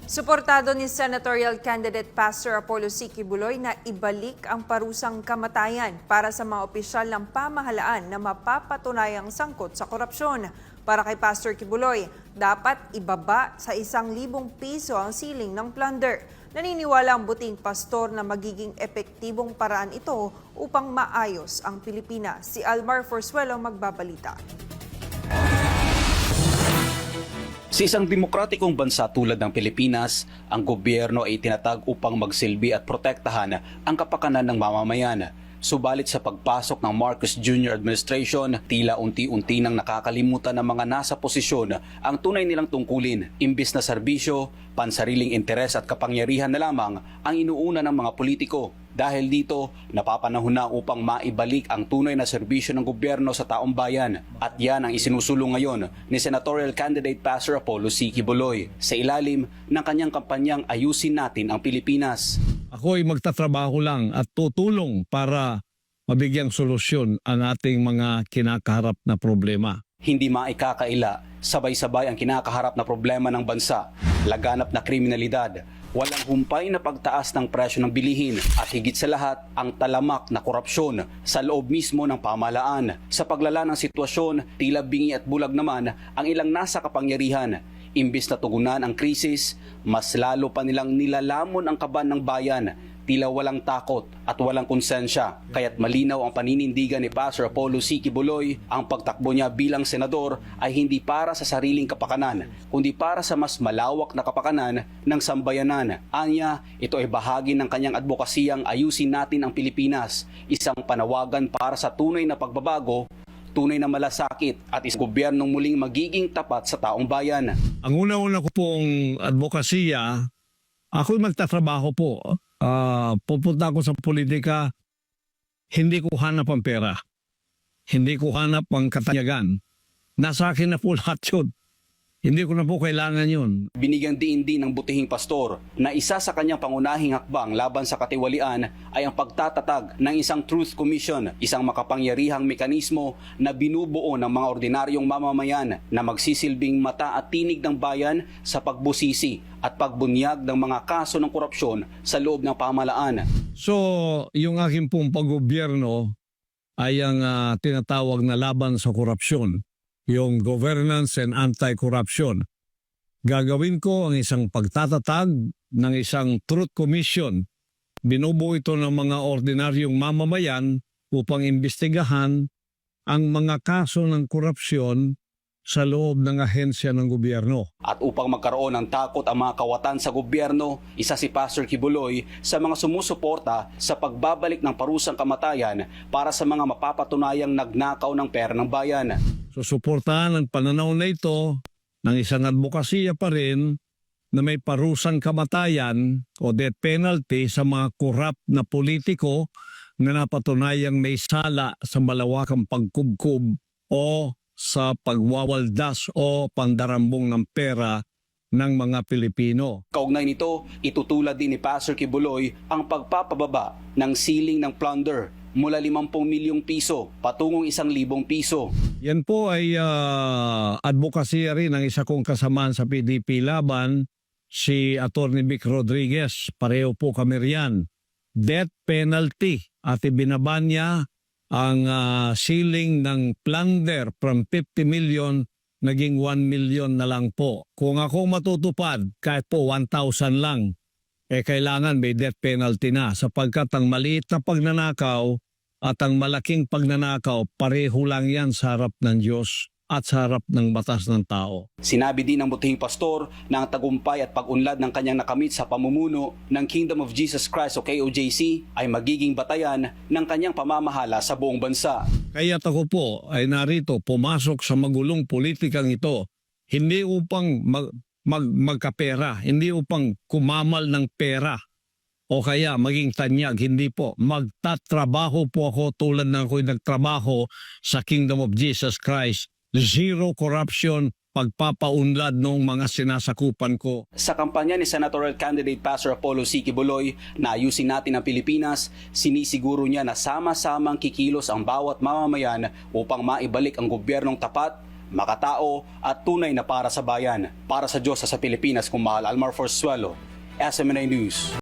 Suportado ni Senatorial Candidate Pastor Apollo C. Quiboloy na ibalik ang parusang kamatayan para sa mga opisyal ng pamahalaan na mapapatunayang sangkot sa korupsyon. Para kay Pastor Quiboloy, dapat ibaba sa 1,000 piso ang siling ng plunder. Naniniwala ang buting pastor na magiging epektibong paraan ito upang maayos ang Pilipinas. Si Almar Forzuelo magbabalita. Sa isang demokratikong bansa tulad ng Pilipinas, ang gobyerno ay itinatag upang magsilbi at protektahan ang kapakanan ng mamamayan. Subalit sa pagpasok ng Marcos Jr. administration, tila unti-unti nang nakakalimutan ng mga nasa posisyon ang tunay nilang tungkulin. Imbis na serbisyo, pansariling interes at kapangyarihan na lamang ang inuuna ng mga politiko. Dahil dito, napapanahon na upang maibalik ang tunay na serbisyo ng gobyerno sa taong bayan. At yan ang isinusulong ngayon ni Senatorial Candidate Pastor Apollo C. Quiboloy sa ilalim ng kanyang kampanyang Ayusin Natin ang Pilipinas. Ako'y magtatrabaho lang at tutulong para mabigyang solusyon ang ating mga kinakaharap na problema. Hindi maikakaila, sabay-sabay ang kinakaharap na problema ng bansa, laganap na kriminalidad, walang humpay na pagtaas ng presyo ng bilihin at higit sa lahat ang talamak na korupsyon sa loob mismo ng pamahalaan. Sa paglala ng sitwasyon, tila bingi at bulag naman ang ilang nasa kapangyarihan. Imbis na tugunan ang krisis, mas lalo pa nilang nilalamon ang kaban ng bayan. Tila walang takot at walang konsensya. Kaya't malinaw ang paninindigan ni Pastor Apollo C. Quiboloy, ang pagtakbo niya bilang senador ay hindi para sa sariling kapakanan, kundi para sa mas malawak na kapakanan ng sambayanan. Anya, ito ay bahagi ng kanyang advokasiyang Ayusin Natin ang Pilipinas, isang panawagan para sa tunay na pagbabago, tunay na malasakit at isang gobyernong muling magiging tapat sa taong bayan. Ang una-una ko pong advokasya, ako'y magtatrabaho po. Pupunta ako sa politika, hindi ko hanap ang pera. Hindi ko hanap ang katayagan. Nasa akin na po lahat yun. Hindi ko na po kailangan yun. Binigyang diin din ng butihing pastor na isa sa kanyang pangunahing hakbang laban sa katiwalian ay ang pagtatatag ng isang Truth Commission, isang makapangyarihang mekanismo na binubuo ng mga ordinaryong mamamayan na magsisilbing mata at tinig ng bayan sa pagbusisi at pagbunyag ng mga kaso ng korupsyon sa loob ng pamahalaan. So, yung aking pong paggobyerno ay ang tinatawag na laban sa korupsyon. Yung governance and anti-corruption. Gagawin ko ang isang pagtatatag ng isang Truth Commission. Binubuo ito ng mga ordinaryong mamamayan upang imbestigahan ang mga kaso ng korupsyon sa loob ng ahensya ng gobyerno. At upang magkaroon ng takot ang mga kawatan sa gobyerno, isa si Pastor Quiboloy sa mga sumusuporta sa pagbabalik ng parusang kamatayan para sa mga mapapatunayang nagnakaw ng pera ng bayan. Susuportahan ang pananaw na ito ng isang advokasya pa rin na may parusang kamatayan o death penalty sa mga korap na politiko na napatunayang may sala sa malawakang pagkubkob o sa pagwawaldas o pandarambong ng pera ng mga Pilipino. Kaugnay nito, itutulad din ni Pastor Quiboloy ang pagpapababa ng siling ng plunder mula 50 milyong piso patungong 1,000 piso. Yan po ay advokasya rin ng isa kong kasamaan sa PDP laban, si Atty. Vic Rodriguez. Pareho po kami riyan. Death penalty at ibinaba niya ang ceiling ng plunder from 50 million naging 1 million na lang po. Kung ako matutupad, kahit po 1,000 lang, kailangan may death penalty na sapagkat ang maliit na pagnanakaw at ang malaking pagnanakaw, pareho lang yan sa harap ng Diyos at sa harap ng batas ng tao. Sinabi din ng butihing pastor na ang tagumpay at pag-unlad ng kanyang nakamit sa pamumuno ng Kingdom of Jesus Christ o KOJC ay magiging batayan ng kanyang pamamahala sa buong bansa. Kaya't ako po ay narito pumasok sa magulong politikang ito, hindi upang magkapera, hindi upang kumamal ng pera o kaya maging tanyag, hindi po. Magtatrabaho po ako tulad ng ako'y nagtrabaho sa Kingdom of Jesus Christ. Zero corruption, pagpapaunlad ng mga sinasakupan ko. Sa kampanya ni Senatorial Candidate Pastor Apollo C. Quiboloy na Ayusin Natin ang Pilipinas, sinisiguro niya na sama-samang kikilos ang bawat mamamayan upang maibalik ang gobyernong tapat, makatao at tunay na para sa bayan. Para sa Diyos sa Pilipinas, kung mahal Almar Forzuelo, SMNA News.